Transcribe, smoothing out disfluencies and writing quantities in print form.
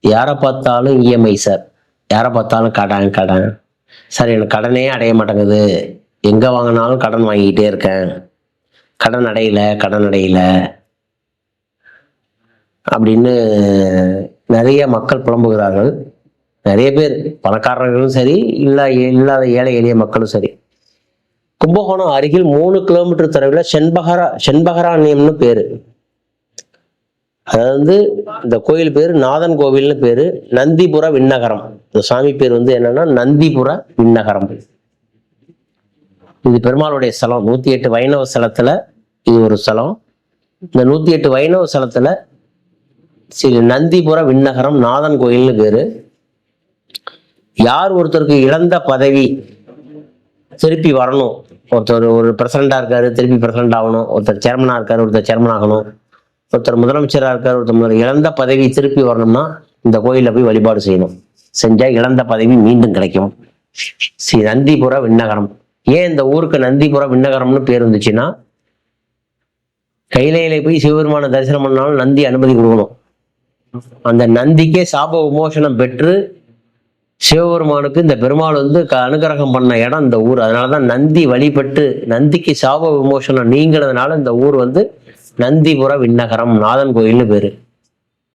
யாரை பார்த்தாலும் EMI sir, யாரை பார்த்தாலும் கடன் கடன் சார், எனக்கு கடனே அடைய மாட்டேங்குது, எங்கே வாங்கினாலும் கடன் வாங்கிக்கிட்டே இருக்கேன், கடன் அடையல அப்படின்னு நிறைய மக்கள் புலம்புகிறார்கள். நிறைய பேர், பணக்காரர்களும் சரி, இல்லாத ஏழை எளிய மக்களும் சரி. கும்பகோணம் அருகில் 3 கிலோமீட்டர் தொலைவில் செண்பகராணியம்னு பேரு. அதாவது இந்த கோயில் பேரு நாதன் கோவில்னு பேரு. நந்திபுர விண்ணகரம். இந்த சாமி பேர் என்னன்னா நந்திபுர விண்ணகரம். இது பெருமாளுடைய ஸ்தலம். 108 வைணவ ஸ்தலத்துல இது ஒரு ஸ்தலம். இந்த 108 வைணவ ஸ்தலத்துல ஸ்ரீ நந்திபுர விண்ணகரம் நாதன் கோயில்னு பேரு. யார் ஒருத்தருக்கு இழந்த பதவி திருப்பி வரணும், ஒருத்தர் ஒரு பிரசிடண்டா இருக்காரு திருப்பி பிரசிடண்ட் ஆகணும், ஒருத்தர் சேர்மனா இருக்காரு ஒருத்தர் சேர்மன் ஆகணும், ஒருத்தர் முதலமைச்சரா இருக்காரு ஒருத்தர் இழந்த பதவி திருப்பி வரணும்னா இந்த கோயில போய் வழிபாடு செய்யணும். செஞ்சா இழந்த பதவி மீண்டும் கிடைக்கும். ஸ்ரீ நந்திபுர விண்ணகரம். ஏன் இந்த ஊருக்கு நந்திபுர விண்ணகரம்னு பேர் வந்துச்சுன்னா, கைலையில போய் சிவபெருமான தரிசனம் பண்ணாலும் நந்தி அனுமதி கொடுக்கணும். அந்த நந்திக்கே சாப விமோசனம் பெற்று சிவபெருமானுக்கு இந்த பெருமாள் அனுகிரகம் பண்ண இடம் இந்த ஊர். அதனாலதான் நந்தி வழிபட்டு நந்திக்கு சாப விமோசனம் நீங்கிறதுனால இந்த ஊர் நந்திபுர விண்ணகரம் நாதன் கோயில்னு பேரு.